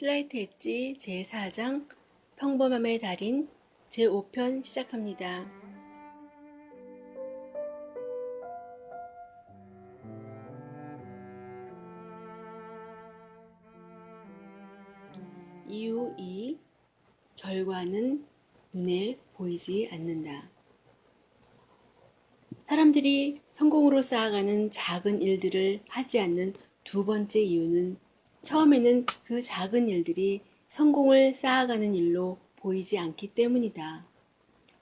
슬라이트 엣지 제4장 평범함의 달인 제5편 시작합니다. 이유 2. 결과는 눈에 보이지 않는다. 사람들이 성공으로 쌓아가는 작은 일들을 하지 않는 두 번째 이유는 처음에는 그 작은 일들이 성공을 쌓아가는 일로 보이지 않기 때문이다.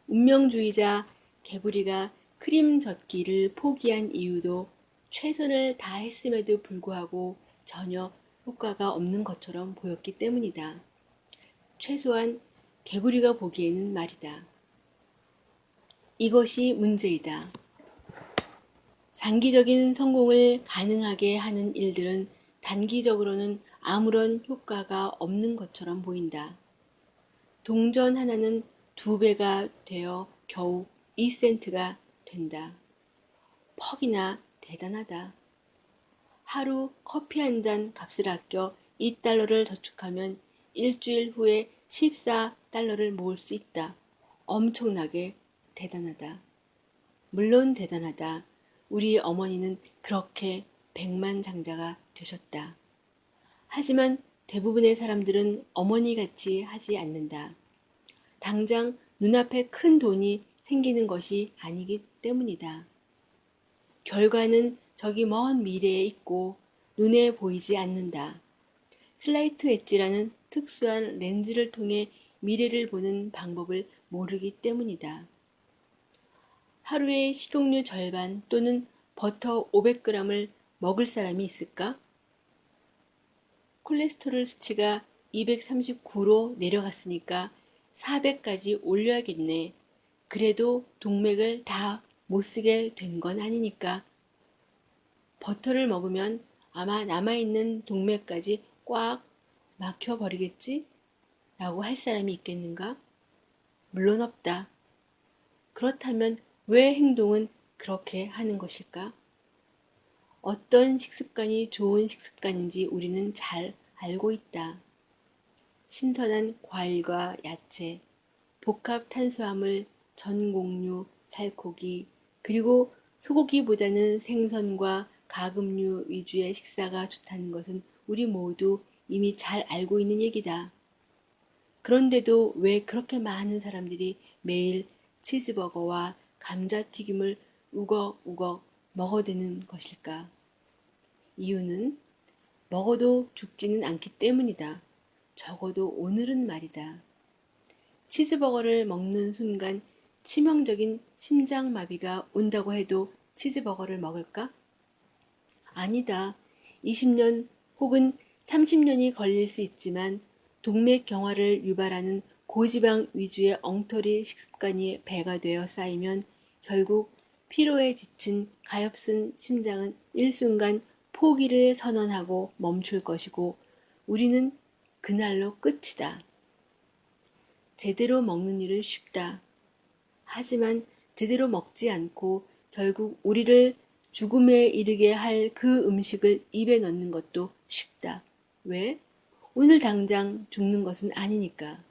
운명주의자 개구리가 크림 젓기를 포기한 이유도 최선을 다했음에도 불구하고 전혀 효과가 없는 것처럼 보였기 때문이다. 최소한 개구리가 보기에는 말이다. 이것이 문제이다. 장기적인 성공을 가능하게 하는 일들은 단기적으로는 아무런 효과가 없는 것처럼 보인다. 동전 하나는 2배가 되어 겨우 2센트가 된다. 퍽이나 대단하다. 하루 커피 한 잔 값을 아껴 2달러를 저축하면 일주일 후에 14달러를 모을 수 있다. 엄청나게 대단하다. 물론 대단하다. 우리 어머니는 그렇게 백만장자가 되셨다. 하지만 대부분의 사람들은 어머니같이 하지 않는다. 당장 눈앞에 큰 돈이 생기는 것이 아니기 때문이다. 결과는 저기 먼 미래에 있고 눈에 보이지 않는다. 슬라이트 엣지라는 특수한 렌즈를 통해 미래를 보는 방법을 모르기 때문이다. 하루에 식용유 절반 또는 버터 500g을 먹을 사람이 있을까? 콜레스테롤 수치가 239로 내려갔으니까 400까지 올려야겠네. 그래도 동맥을 다 못쓰게 된 건 아니니까. 버터를 먹으면 아마 남아있는 동맥까지 꽉 막혀버리겠지? 라고 할 사람이 있겠는가? 물론 없다. 그렇다면 왜 행동은 그렇게 하는 것일까? 어떤 식습관이 좋은 식습관인지 우리는 잘 알고 있다. 신선한 과일과 야채, 복합 탄수화물, 전곡류, 살코기, 그리고 소고기보다는 생선과 가금류 위주의 식사가 좋다는 것은 우리 모두 이미 잘 알고 있는 얘기다. 그런데도 왜 그렇게 많은 사람들이 매일 치즈버거와 감자튀김을 우걱우걱 먹어대는 것일까? 이유는 먹어도 죽지는 않기 때문이다. 적어도 오늘은 말이다. 치즈버거를 먹는 순간 치명적인 심장마비가 온다고 해도 치즈버거를 먹을까? 아니다. 20년 혹은 30년이 걸릴 수 있지만 동맥경화를 유발하는 고지방 위주의 엉터리 식습관이 배가 되어 쌓이면 결국 피로에 지친 가엾은 심장은 일순간 포기를 선언하고 멈출 것이고 우리는 그날로 끝이다. 제대로 먹는 일은 쉽다. 하지만 제대로 먹지 않고 결국 우리를 죽음에 이르게 할 그 음식을 입에 넣는 것도 쉽다. 왜? 오늘 당장 죽는 것은 아니니까.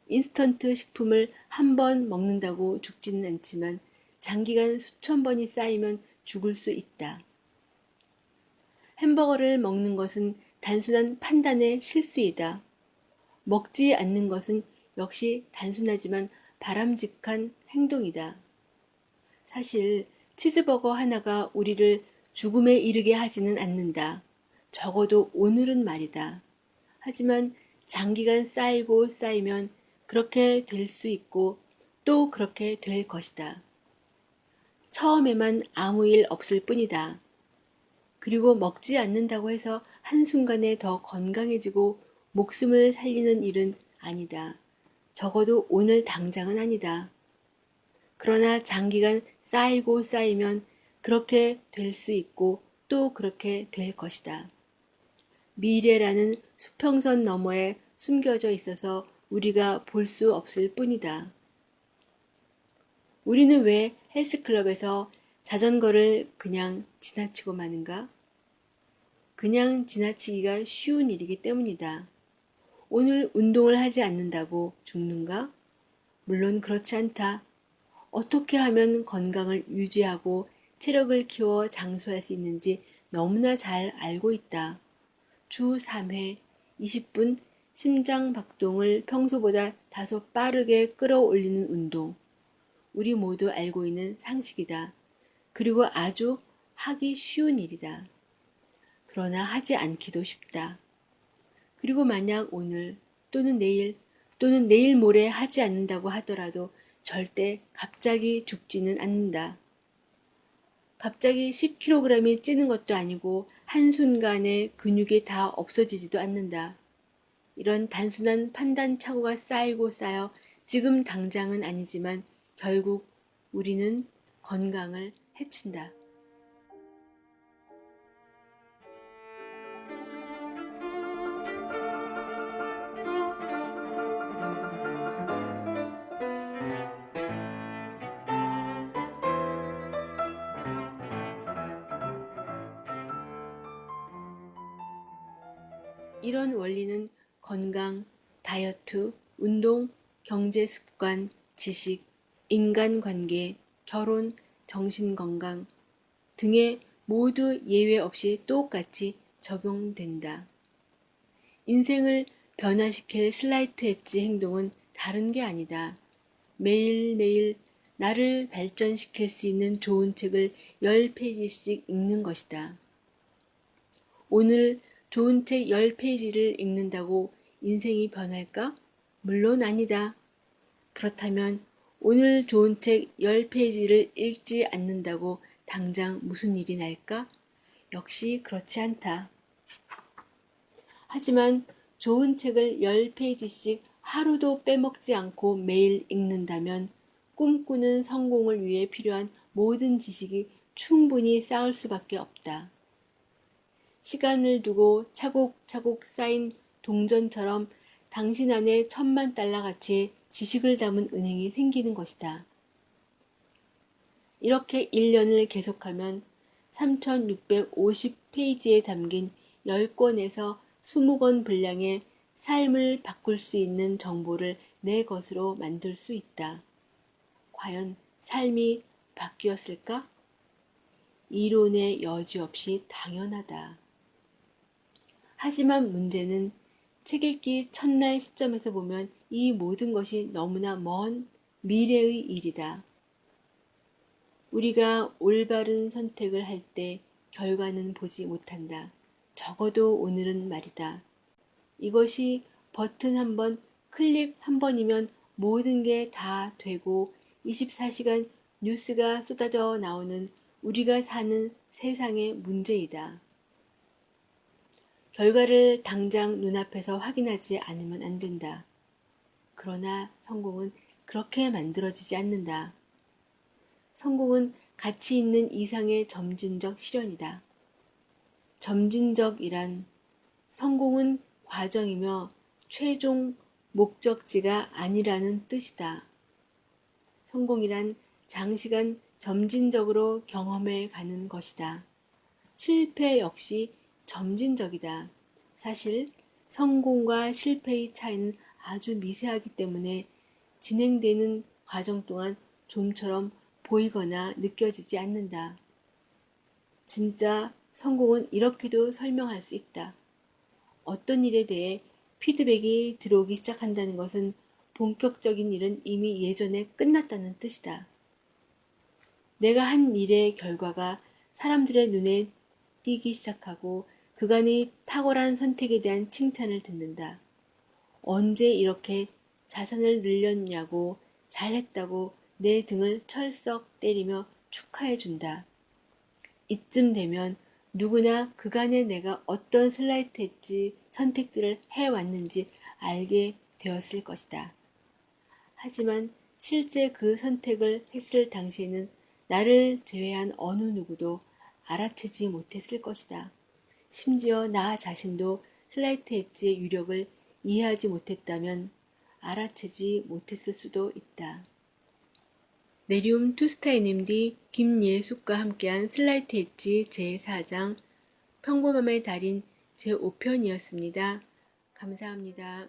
인스턴트 식품을 한 번 먹는다고 죽지는 않지만 장기간 수천 번이 쌓이면 죽을 수 있다. 햄버거를 먹는 것은 단순한 판단의 실수이다. 먹지 않는 것은 역시 단순하지만 바람직한 행동이다. 사실 치즈버거 하나가 우리를 죽음에 이르게 하지는 않는다. 적어도 오늘은 말이다. 하지만 장기간 쌓이고 쌓이면 그렇게 될 수 있고 또 그렇게 될 것이다. 처음에만 아무 일 없을 뿐이다. 그리고 먹지 않는다고 해서 한순간에 더 건강해지고 목숨을 살리는 일은 아니다. 적어도 오늘 당장은 아니다. 그러나 장기간 쌓이고 쌓이면 그렇게 될 수 있고 또 그렇게 될 것이다. 미래라는 수평선 너머에 숨겨져 있어서 우리가 볼 수 없을 뿐이다. 우리는 왜 헬스클럽에서 자전거를 그냥 지나치고 마는가? 그냥 지나치기가 쉬운 일이기 때문이다. 오늘 운동을 하지 않는다고 죽는가? 물론 그렇지 않다. 어떻게 하면 건강을 유지하고 체력을 키워 장수할 수 있는지 너무나 잘 알고 있다. 주 3회 20분 심장 박동을 평소보다 다소 빠르게 끌어올리는 운동. 우리 모두 알고 있는 상식이다. 그리고 아주 하기 쉬운 일이다. 그러나 하지 않기도 쉽다. 그리고 만약 오늘 또는 내일 모레 하지 않는다고 하더라도 절대 갑자기 죽지는 않는다. 갑자기 10kg이 찌는 것도 아니고 한순간에 근육이 다 없어지지도 않는다. 이런 단순한 판단 착오가 쌓이고 쌓여 지금 당장은 아니지만 결국 우리는 건강을 해친다. 이런 원리는 건강, 다이어트, 운동, 경제 습관, 지식, 인간관계, 결혼, 정신건강 등에 모두 예외 없이 똑같이 적용된다. 인생을 변화시킬 슬라이트 엣지 행동은 다른 게 아니다. 매일매일 나를 발전시킬 수 있는 좋은 책을 10페이지씩 읽는 것이다. 오늘 좋은 책 10페이지를 읽는다고 인생이 변할까? 물론 아니다. 그렇다면 오늘 좋은 책 10페이지를 읽지 않는다고 당장 무슨 일이 날까? 역시 그렇지 않다. 하지만 좋은 책을 10페이지씩 하루도 빼먹지 않고 매일 읽는다면 꿈꾸는 성공을 위해 필요한 모든 지식이 충분히 쌓을 수밖에 없다. 시간을 두고 차곡차곡 쌓인 동전처럼 당신 안에 10,000,000달러 가치의 지식을 담은 은행이 생기는 것이다. 이렇게 1년을 계속하면 3,650페이지에 담긴 10권에서 20권 분량의 삶을 바꿀 수 있는 정보를 내 것으로 만들 수 있다. 과연 삶이 바뀌었을까? 이론의 여지 없이 당연하다. 하지만 문제는 책 읽기 첫날 시점에서 보면 이 모든 것이 너무나 먼 미래의 일이다. 우리가 올바른 선택을 할 때 결과는 보지 못한다. 적어도 오늘은 말이다. 이것이 버튼 한 번, 클릭 한 번이면 모든 게 다 되고 24시간 뉴스가 쏟아져 나오는 우리가 사는 세상의 문제이다. 결과를 당장 눈앞에서 확인하지 않으면 안 된다. 그러나 성공은 그렇게 만들어지지 않는다. 성공은 가치 있는 이상의 점진적 실현이다. 점진적이란 성공은 과정이며 최종 목적지가 아니라는 뜻이다. 성공이란 장시간 점진적으로 경험해 가는 것이다. 실패 역시 점진적이다. 사실 성공과 실패의 차이는 아주 미세하기 때문에 진행되는 과정 동안 좀처럼 보이거나 느껴지지 않는다. 진짜 성공은 이렇게도 설명할 수 있다. 어떤 일에 대해 피드백이 들어오기 시작한다는 것은 본격적인 일은 이미 예전에 끝났다는 뜻이다. 내가 한 일의 결과가 사람들의 눈에 띄기 시작하고 그간의 탁월한 선택에 대한 칭찬을 듣는다. 언제 이렇게 자산을 늘렸냐고 잘했다고 내 등을 철썩 때리며 축하해준다. 이쯤 되면 누구나 그간의 내가 어떤 슬라이트 엣지 선택들을 해왔는지 알게 되었을 것이다. 하지만 실제 그 선택을 했을 당시에는 나를 제외한 어느 누구도 알아채지 못했을 것이다. 심지어 나 자신도 슬라이트 엣지의 유력을 이해하지 못했다면 알아채지 못했을 수도 있다. 네리움 투스타 NMD 김예숙과 함께한 슬라이트 엣지 제4장 평범함의 달인 제5편이었습니다. 감사합니다.